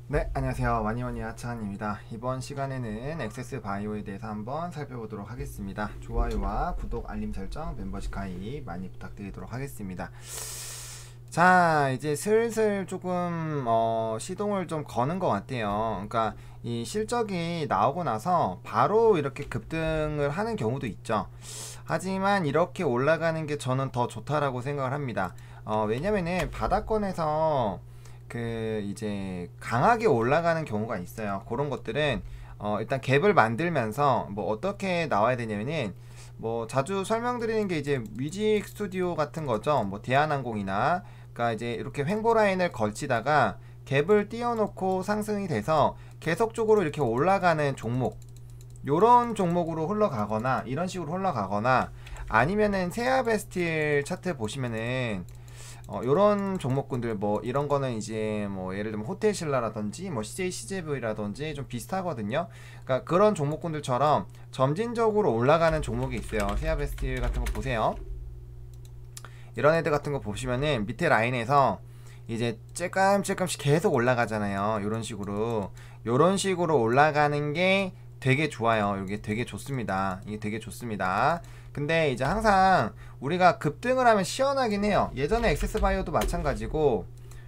네, 안녕하세요. 와니와니 하찬입니다. 이번 시간에는 액세스바이오에 대해서 한번 살펴보도록 하겠습니다. 좋아요와 구독, 알림 설정, 멤버십 가입 많이 부탁드리도록 하겠습니다. 자, 이제 슬슬 조금 시동을 좀 거는 것 같아요. 그러니까 이 실적이 나오고 나서 바로 이렇게 급등을 하는 경우도 있죠. 하지만 이렇게 올라가는 게 저는 더 좋다라고 생각을 합니다. 왜냐면은 바닥권에서 그 이제 강하게 올라가는 경우가 있어요. 그런 것들은 일단 갭을 만들면서 뭐 어떻게 나와야 되냐면은 뭐 자주 설명드리는 게 이제 뮤직 스튜디오 같은 거죠. 뭐 대한항공이나 그러니까 이제 이렇게 횡보 라인을 걸치다가 갭을 띄워놓고 상승이 돼서 계속적으로 이렇게 올라가는 종목, 요런 종목으로 흘러가거나 이런 식으로 흘러가거나 아니면은 세아베스틸 차트 보시면은 요런 종목군들 뭐 이런 거는 이제 뭐 예를 들면 호텔신라라든지 뭐 CJ CJV라든지 좀 비슷하거든요. 그러니까 그런 종목군들처럼 점진적으로 올라가는 종목이 있어요. 세아베스틸 같은 거 보세요. 이런 애들 같은 거 보시면은 밑에 라인에서 이제 쬐끔씩 계속 올라가잖아요. 요런 식으로 올라가는 게 되게 좋아요. 이게 되게 좋습니다. 이게 되게 좋습니다. 근데 이제 항상 우리가 급등을 하면 시원하긴 해요. 예전에 액세스바이오도 마찬가지고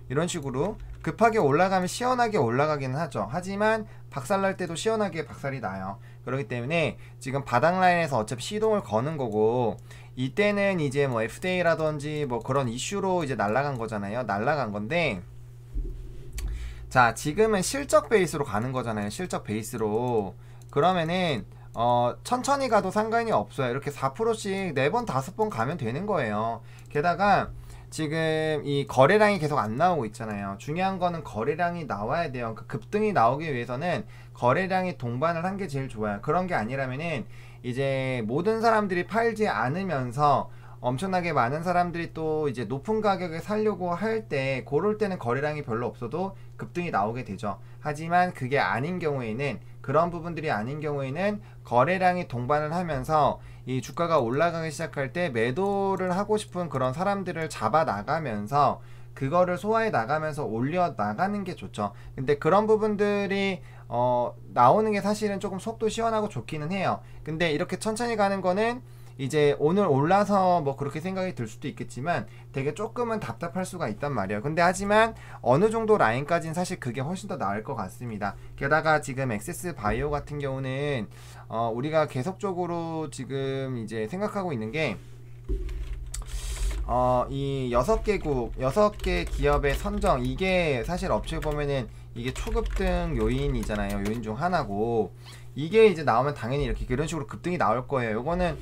이런 식으로 급하게 올라가면 시원하게 올라가기는 하죠. 하지만 박살날 때도 시원하게 박살이 나요. 그렇기 때문에 지금 바닥 라인에서 어차피 시동을 거는 거고, 이때는 이제 뭐 FDA라든지 뭐 그런 이슈로 이제 날라간 거잖아요. 날라간 건데, 자, 지금은 실적 베이스로 가는 거잖아요. 실적 베이스로. 그러면은 천천히 가도 상관이 없어요. 이렇게 4%씩 4번 5번 가면 되는 거예요. 게다가 지금 이 거래량이 계속 안 나오고 있잖아요. 중요한 거는 거래량이 나와야 돼요. 그러니까 급등이 나오기 위해서는 거래량이 동반을 한 게 제일 좋아요. 그런 게 아니라면은 이제 모든 사람들이 팔지 않으면서 엄청나게 많은 사람들이 또 이제 높은 가격에 살려고 할 때, 그럴 때는 거래량이 별로 없어도 급등이 나오게 되죠. 하지만 그게 아닌 경우에는, 그런 부분들이 아닌 경우에는 거래량이 동반을 하면서 이 주가가 올라가기 시작할 때 매도를 하고 싶은 그런 사람들을 잡아 나가면서 그거를 소화해 나가면서 올려 나가는 게 좋죠. 근데 그런 부분들이 나오는 게 사실은 조금 속도 시원하고 좋기는 해요. 근데 이렇게 천천히 가는 거는 이제 오늘 올라서 뭐 그렇게 생각이 들 수도 있겠지만 되게 조금은 답답할 수가 있단 말이에요. 근데 하지만 어느 정도 라인까지는 사실 그게 훨씬 더 나을 것 같습니다. 게다가 지금 액세스 바이오 같은 경우는 우리가 계속적으로 지금 이제 생각하고 있는 게 이 6개국, 6개 기업의 선정, 이게 사실 업체 보면은 이게 초급등 요인이잖아요. 요인 중 하나고, 이게 이제 나오면 당연히 이렇게 그런 식으로 급등이 나올 거예요. 요거는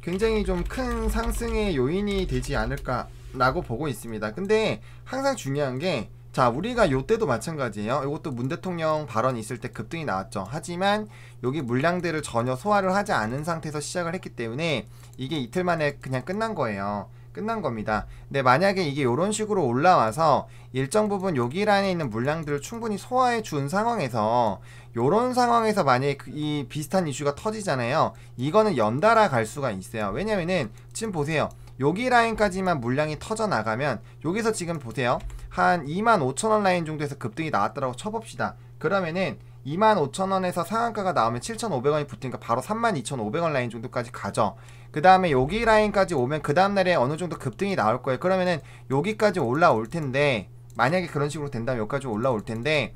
굉장히 좀 큰 상승의 요인이 되지 않을까라고 보고 있습니다. 근데 항상 중요한 게, 자, 우리가 요때도 마찬가지예요. 이것도 문 대통령 발언 있을 때 급등이 나왔죠. 하지만 여기 물량들을 전혀 소화를 하지 않은 상태에서 시작을 했기 때문에 이게 이틀 만에 그냥 끝난 거예요. 끝난 겁니다. 근데 만약에 이게 이런 식으로 올라와서 일정 부분 여기 라인에 있는 물량들을 충분히 소화해 준 상황에서, 요런 상황에서 만약에 이 비슷한 이슈가 터지잖아요. 이거는 연달아 갈 수가 있어요. 왜냐면은 지금 보세요. 여기 라인까지만 물량이 터져 나가면, 여기서 지금 보세요. 한 25,000원 라인 정도에서 급등이 나왔다라고 쳐봅시다. 그러면은 25,000원에서 상한가가 나오면 7,500원이 붙으니까 바로 32,500원 라인 정도까지 가죠. 그 다음에 여기 라인까지 오면 그 다음날에 어느 정도 급등이 나올 거예요. 그러면은 여기까지 올라올 텐데, 만약에 그런 식으로 된다면 여기까지 올라올 텐데,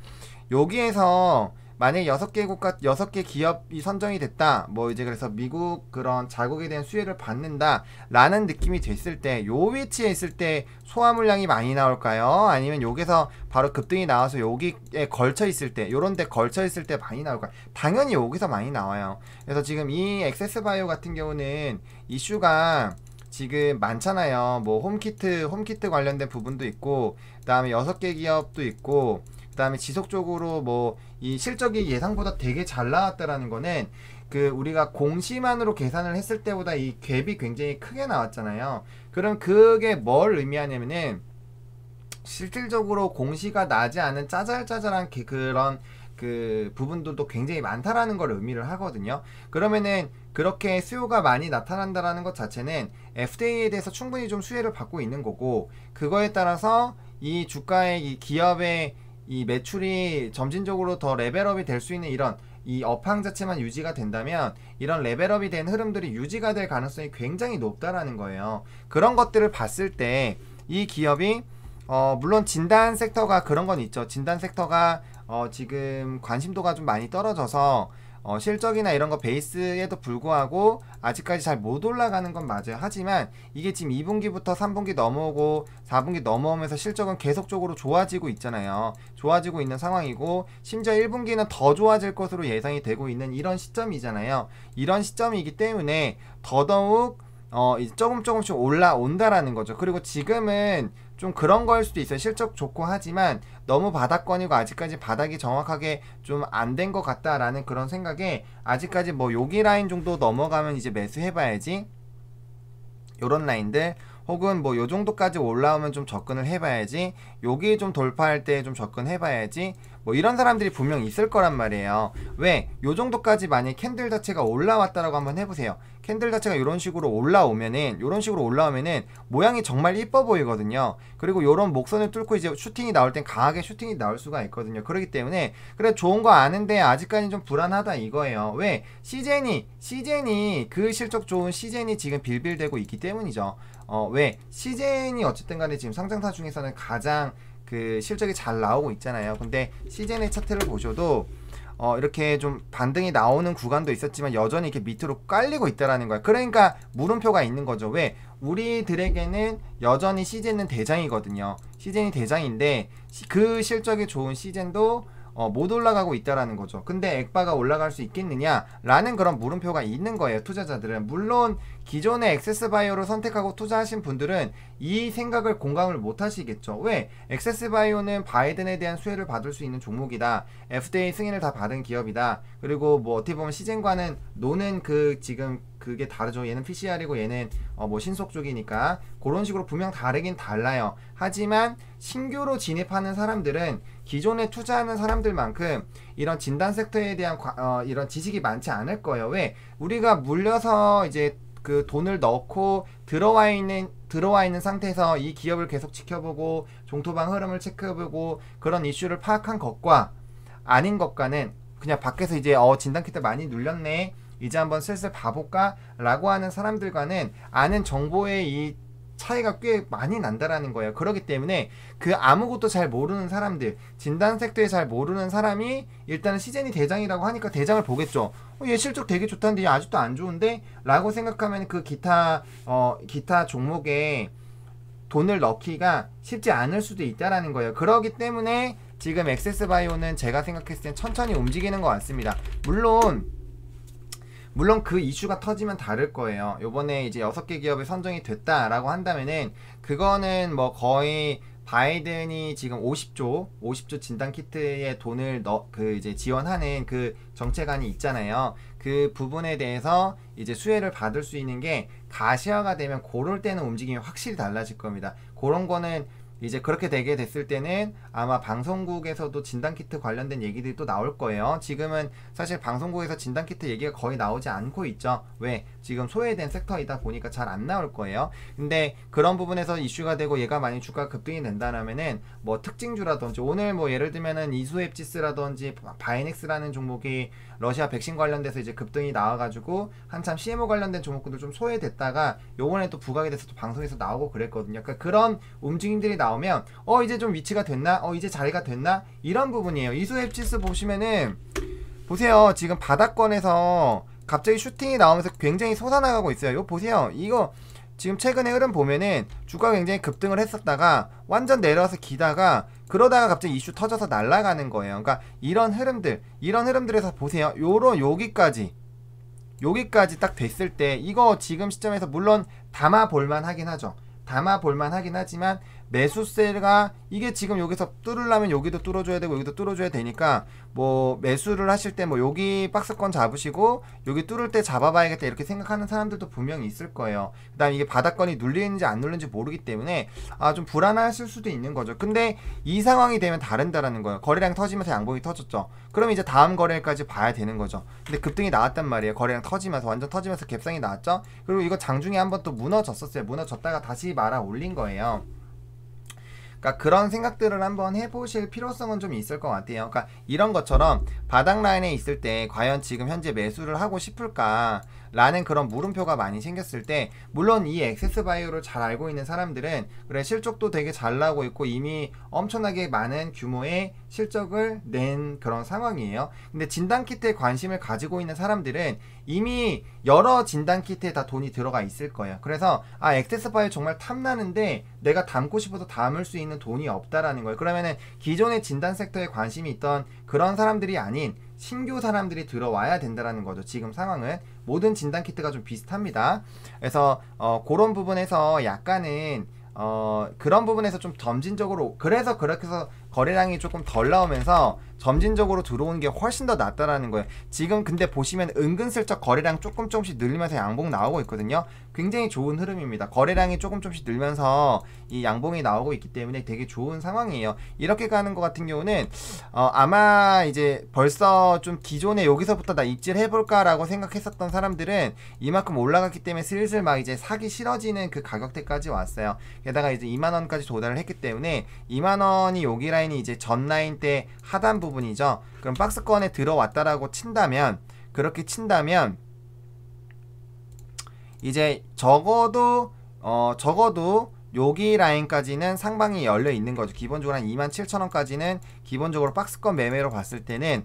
여기에서 만약에 6개 기업이 선정이 됐다, 뭐 이제 그래서 미국 그런 자국에 대한 수혜를 받는다 라는 느낌이 됐을 때, 요 위치에 있을 때 소화 물량이 많이 나올까요? 아니면 여기서 바로 급등이 나와서 여기에 걸쳐 있을 때, 요런 데 걸쳐 있을 때 많이 나올까요? 당연히 여기서 많이 나와요. 그래서 지금 이 액세스바이오 같은 경우는 이슈가 지금 많잖아요. 뭐 홈키트 관련된 부분도 있고, 그 다음에 6개 기업도 있고, 그 다음에 지속적으로 뭐 이 실적이 예상보다 되게 잘 나왔다라는 거는, 그 우리가 공시만으로 계산을 했을 때보다 이 갭이 굉장히 크게 나왔잖아요. 그럼 그게 뭘 의미하냐면은, 실질적으로 공시가 나지 않은 짜잘짜잘한 그런 그 부분들도 굉장히 많다라는 걸 의미를 하거든요. 그러면은 그렇게 수요가 많이 나타난다라는 것 자체는 FDA에 대해서 충분히 좀 수혜를 받고 있는 거고, 그거에 따라서 이 주가의 이 기업의 이 매출이 점진적으로 더 레벨업이 될 수 있는 이런 이 업황 자체만 유지가 된다면 이런 레벨업이 된 흐름들이 유지가 될 가능성이 굉장히 높다라는 거예요. 그런 것들을 봤을 때 이 기업이 물론 진단 섹터가 그런 건 있죠. 진단 섹터가 지금 관심도가 좀 많이 떨어져서 실적이나 이런 거 베이스에도 불구하고 아직까지 잘 못 올라가는 건 맞아요. 하지만 이게 지금 2분기부터 3분기 넘어오고 4분기 넘어오면서 실적은 계속적으로 좋아지고 있잖아요. 좋아지고 있는 상황이고 심지어 1분기는 더 좋아질 것으로 예상이 되고 있는 이런 시점이잖아요. 이런 시점이기 때문에 더더욱 이제 조금씩 올라온다라는 거죠. 그리고 지금은 좀 그런 거일 수도 있어요. 실적 좋고 하지만 너무 바닥권이고 아직까지 바닥이 정확하게 좀 안 된 것 같다라는 그런 생각에 아직까지 뭐 여기 라인 정도 넘어가면 이제 매수해봐야지, 요런 라인들 혹은 뭐 요 정도까지 올라오면 좀 접근을 해봐야지, 여기 좀 돌파할 때 좀 접근해봐야지, 뭐 이런 사람들이 분명 있을 거란 말이에요. 왜? 요 정도까지 만약에 캔들 자체가 올라왔다라고 한번 해보세요. 캔들 자체가 이런 식으로 올라오면은 모양이 정말 이뻐 보이거든요. 그리고 요런 목선을 뚫고 이제 슈팅이 나올 땐 강하게 슈팅이 나올 수가 있거든요. 그렇기 때문에 그래 좋은 거 아는데 아직까지 좀 불안하다 이거예요. 왜? 시젠이 그 실적 좋은 시젠이 지금 빌빌대고 있기 때문이죠. 왜? 시젠이 어쨌든 간에 지금 상장사 중에서는 가장 그 실적이 잘 나오고 있잖아요. 근데 시젠의 차트를 보셔도 이렇게 좀 반등이 나오는 구간도 있었지만 여전히 이렇게 밑으로 깔리고 있다라는 거야. 그러니까 물음표가 있는 거죠. 왜? 우리들에게는 여전히 시젠은 대장이거든요. 시젠이 대장인데 그 실적이 좋은 시젠도 못 올라가고 있다라는 거죠. 근데 액바가 올라갈 수 있겠느냐 라는 그런 물음표가 있는 거예요. 투자자들은. 물론 기존의 액세스바이오를 선택하고 투자하신 분들은 이 생각을 공감을 못 하시겠죠. 왜? 액세스바이오는 바이든에 대한 수혜를 받을 수 있는 종목이다. FDA 승인을 다 받은 기업이다. 그리고 뭐 어떻게 보면 시젠과는 노는 그 지금 그게 다르죠. 얘는 PCR이고 얘는 뭐 신속 쪽이니까 그런 식으로 분명 다르긴 달라요. 하지만 신규로 진입하는 사람들은 기존에 투자하는 사람들만큼 이런 진단 섹터에 대한 이런 지식이 많지 않을 거예요. 왜? 우리가 물려서 이제 그 돈을 넣고 들어와 있는 상태에서 이 기업을 계속 지켜보고 종토방 흐름을 체크해보고 그런 이슈를 파악한 것과 아닌 것과는 그냥 밖에서 이제 진단키트 많이 눌렸네, 이제 한번 슬슬 봐볼까 라고 하는 사람들과는 아는 정보의 이 차이가 꽤 많이 난다라는 거예요. 그렇기 때문에 그 아무것도 잘 모르는 사람들, 진단 섹터에 잘 모르는 사람이 일단은 시젠이 대장이라고 하니까 대장을 보겠죠. 얘 실적 되게 좋다는데 얘 아직도 안 좋은데? 라고 생각하면 그 기타 종목에 돈을 넣기가 쉽지 않을 수도 있다라는 거예요. 그렇기 때문에 지금 액세스바이오는 제가 생각했을 땐 천천히 움직이는 것 같습니다. 물론 그 이슈가 터지면 다를 거예요. 요번에 이제 6개 기업이 선정이 됐다라고 한다면은 그거는 뭐 거의 바이든이 지금 50조 진단키트에 돈을 이제 지원하는 그 정책안이 있잖아요. 그 부분에 대해서 이제 수혜를 받을 수 있는 게 가시화가 되면 그럴 때는 움직임이 확실히 달라질 겁니다. 그런 거는 이제 그렇게 되게 됐을 때는 아마 방송국에서도 진단키트 관련된 얘기들이 또 나올 거예요. 지금은 사실 방송국에서 진단키트 얘기가 거의 나오지 않고 있죠. 왜? 지금 소외된 섹터이다 보니까 잘 안 나올 거예요. 근데 그런 부분에서 이슈가 되고 얘가 만약 주가 급등이 된다면은 뭐 특징주라든지 오늘 뭐 예를 들면은 이수앱지스라든지 바이넥스라는 종목이 러시아 백신 관련돼서 이제 급등이 나와가지고 한참 CMO 관련된 종목들도 좀 소외됐다가 요번에 또 부각이 돼서 또 방송에서 나오고 그랬거든요. 그러니까 그런 움직임들이 나오면 이제 좀 위치가 됐나? 이제 자리가 됐나? 이런 부분이에요. 이수앱지스 보시면은 보세요. 지금 바닥권에서 갑자기 슈팅이 나오면서 굉장히 솟아나가고 있어요. 이거 보세요. 이거 지금 최근에 흐름 보면은 주가가 굉장히 급등을 했었다가 완전 내려와서 기다가 그러다가 갑자기 이슈 터져서 날아가는 거예요. 그러니까 이런 흐름들에서 보세요. 여기까지 딱 됐을 때 이거 지금 시점에서 물론 담아볼만 하긴 하죠. 담아볼만 하긴 하지만 매수세가 이게 지금 여기서 뚫으려면 여기도 뚫어줘야 되고 여기도 뚫어줘야 되니까 뭐 매수를 하실 때 뭐 여기 박스권 잡으시고 여기 뚫을 때 잡아봐야겠다 이렇게 생각하는 사람들도 분명히 있을 거예요. 그 다음에 이게 바닥권이 눌리는지 안 눌리는지 모르기 때문에 좀 불안하실 수도 있는 거죠. 근데 이 상황이 되면 다른다라는 거예요. 거래량 터지면서 양봉이 터졌죠. 그럼 이제 다음 거래일까지 봐야 되는 거죠. 근데 급등이 나왔단 말이에요. 거래량 터지면서 완전 터지면서 갭상이 나왔죠. 그리고 이거 장중에 한번 또 무너졌었어요. 무너졌다가 다시 말아 올린 거예요. 그러니까 그런 생각들을 한번 해보실 필요성은 좀 있을 것 같아요. 그러니까 이런 것처럼 바닥 라인에 있을 때 과연 지금 현재 매수를 하고 싶을까 라는 그런 물음표가 많이 생겼을 때, 물론 이 액세스바이오를 잘 알고 있는 사람들은 그래 실적도 되게 잘 나고 있고 이미 엄청나게 많은 규모의 실적을 낸 그런 상황이에요. 근데 진단키트에 관심을 가지고 있는 사람들은 이미 여러 진단키트에 다 돈이 들어가 있을 거예요. 그래서 아, 액세스바이오 정말 탐나는데 내가 담고 싶어도 담을 수 있는 돈이 없다라는 거예요. 그러면은 기존의 진단 섹터에 관심이 있던 그런 사람들이 아닌 신규 사람들이 들어와야 된다라는 거죠. 지금 상황은 모든 진단 키트가 좀 비슷합니다. 그래서 그런 부분에서 약간은 그런 부분에서 좀 점진적으로, 그래서 그렇게 해서 거래량이 조금 덜 나오면서 점진적으로 들어오는 게 훨씬 더 낫다라는 거예요. 지금 근데 보시면 은근슬쩍 거래량 조금씩 늘리면서 양봉 나오고 있거든요. 굉장히 좋은 흐름입니다. 거래량이 조금씩 늘면서 이 양봉이 나오고 있기 때문에 되게 좋은 상황이에요. 이렇게 가는 것 같은 경우는 아마 이제 벌써 좀 기존에 여기서부터 나 입질 해볼까 라고 생각했었던 사람들은 이만큼 올라갔기 때문에 슬슬 막 이제 사기 싫어지는 그 가격대까지 왔어요. 게다가 이제 2만원까지 도달을 했기 때문에 2만원이 여기 라인이 이제 전 라인 때 하단 부분이죠. 그럼 박스권에 들어왔다라고 친다면, 그렇게 친다면 이제 적어도 여기 라인까지는 상방이 열려 있는 거죠. 기본적으로 한 27,000원까지는 기본적으로 박스권 매매로 봤을 때는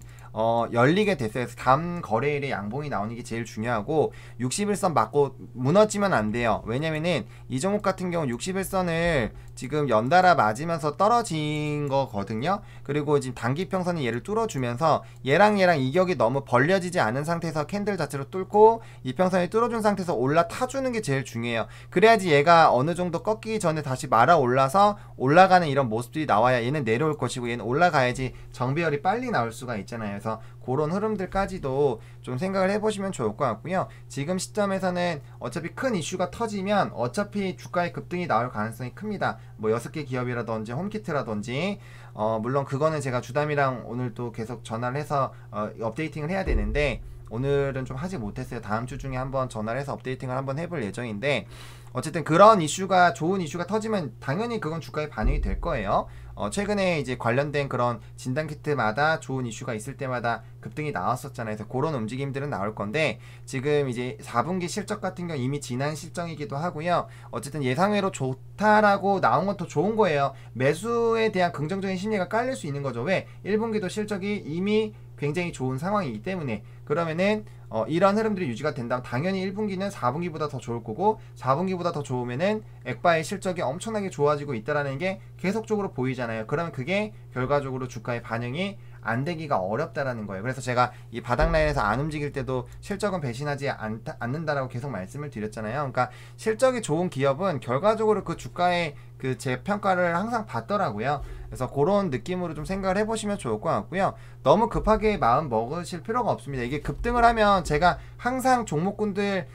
열리게 됐어요. 그래서 다음 거래일에 양봉이 나오는 게 제일 중요하고 61선 맞고 무너지면 안 돼요. 왜냐면은 이 종목 같은 경우 61선을 지금 연달아 맞으면서 떨어진 거거든요. 그리고 지금 단기평선이 얘를 뚫어주면서 얘랑 이격이 너무 벌려지지 않은 상태에서 캔들 자체로 뚫고 이평선이 뚫어준 상태에서 올라타주는 게 제일 중요해요. 그래야지 얘가 어느 정도 꺾이기 전에 다시 말아 올라서 올라가는 이런 모습들이 나와야 얘는 내려올 것이고 얘는 올라가야지 정배열이 빨리 나올 수가 있잖아요. 그래서 그런 흐름들까지도 좀 생각을 해보시면 좋을 것 같고요. 지금 시점에서는 어차피 큰 이슈가 터지면 어차피 주가의 급등이 나올 가능성이 큽니다. 뭐 6개 기업이라든지 홈키트라든지 물론 그거는 제가 주담이랑 오늘 또 계속 전화를 해서 업데이팅을 해야 되는데 오늘은 좀 하지 못했어요. 다음 주 중에 한번 전화를 해서 업데이팅을 한번 해볼 예정인데, 어쨌든 그런 이슈가, 좋은 이슈가 터지면 당연히 그건 주가에 반영이 될 거예요. 최근에 이제 관련된 그런 진단키트마다 좋은 이슈가 있을 때마다 급등이 나왔었잖아요. 그래서 그런 움직임들은 나올 건데, 지금 이제 4분기 실적 같은 경우 이미 지난 실적이기도 하고요. 어쨌든 예상외로 좋다라고 나온 건 더 좋은 거예요. 매수에 대한 긍정적인 심리가 깔릴 수 있는 거죠. 왜? 1분기도 실적이 이미 굉장히 좋은 상황이기 때문에. 그러면은 이런 흐름들이 유지가 된다면 당연히 1분기는 4분기보다 더 좋을 거고 4분기보다 더 좋으면은 액바의 실적이 엄청나게 좋아지고 있다라는 게 계속적으로 보이잖아요. 그러면 그게 결과적으로 주가에 반영이 안 되기가 어렵다라는 거예요. 그래서 제가 이 바닥 라인에서 안 움직일 때도 실적은 배신하지 않는다라고 계속 말씀을 드렸잖아요. 그러니까 실적이 좋은 기업은 결과적으로 그 주가의 그 재평가를 항상 받더라고요. 그래서 그런 느낌으로 좀 생각을 해보시면 좋을 것 같고요. 너무 급하게 마음 먹으실 필요가 없습니다. 이게 급등을 하면 제가 항상 종목군들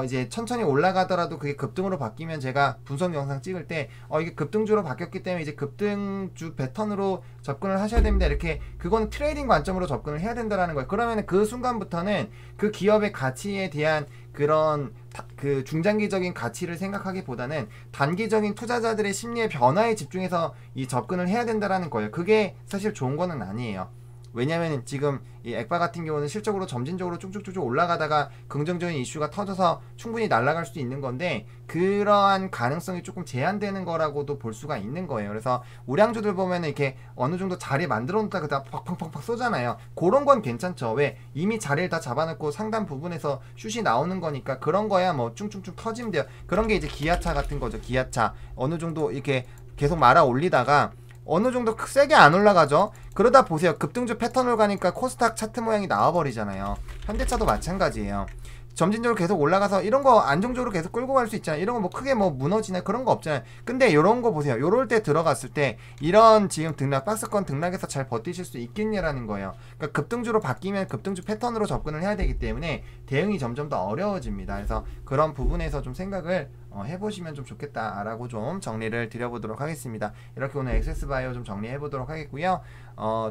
이제 천천히 올라가더라도 그게 급등으로 바뀌면 제가 분석 영상 찍을 때 이게 급등주로 바뀌었기 때문에 이제 급등주 패턴으로 접근을 하셔야 됩니다. 이렇게 그건 트레이딩 관점으로 접근을 해야 된다라는 거예요. 그러면 그 순간부터는 그 기업의 가치에 대한 그런 그 중장기적인 가치를 생각하기보다는 단기적인 투자자들의 심리의 변화에 집중해서 이 접근을 해야 된다라는 거예요. 그게 사실 좋은 거는 아니에요. 왜냐면 지금 이 액바 같은 경우는 실적으로 점진적으로 쭉쭉쭉 올라가다가 긍정적인 이슈가 터져서 충분히 날아갈 수도 있는 건데, 그러한 가능성이 조금 제한되는 거라고도 볼 수가 있는 거예요. 그래서 우량주들 보면은 이렇게 어느 정도 자리 만들어 놓다가 그다 팍팍팍팍 쏘잖아요. 그런 건 괜찮죠. 왜? 이미 자리를 다 잡아놓고 상단 부분에서 슛이 나오는 거니까 그런 거야 뭐 쭝쭝쭝 터지면 돼요. 그런 게 이제 기아차 같은 거죠. 기아차 어느 정도 이렇게 계속 말아 올리다가 어느 정도 세게 안 올라가죠. 그러다 보세요. 급등주 패턴을 가니까 코스닥 차트 모양이 나와버리잖아요. 현대차도 마찬가지예요. 점진적으로 계속 올라가서 이런 거 안정적으로 계속 끌고 갈 수 있잖아요. 이런 거 뭐 크게 뭐 무너지나 그런 거 없잖아요. 근데 이런 거 보세요. 요럴 때 들어갔을 때 이런 지금 등락, 박스권 등락에서 잘 버티실 수 있겠냐라는 거예요. 그러니까 급등주로 바뀌면 급등주 패턴으로 접근을 해야 되기 때문에 대응이 점점 더 어려워집니다. 그래서 그런 부분에서 좀 생각을 해보시면 좀 좋겠다라고 좀 정리를 드려보도록 하겠습니다. 이렇게 오늘 액세스바이오 좀 정리해보도록 하겠고요.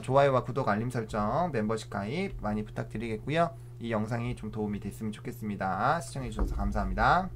좋아요와 구독, 알림 설정, 멤버십 가입 많이 부탁드리겠고요. 이 영상이 좀 도움이 됐으면 좋겠습니다. 시청해주셔서 감사합니다.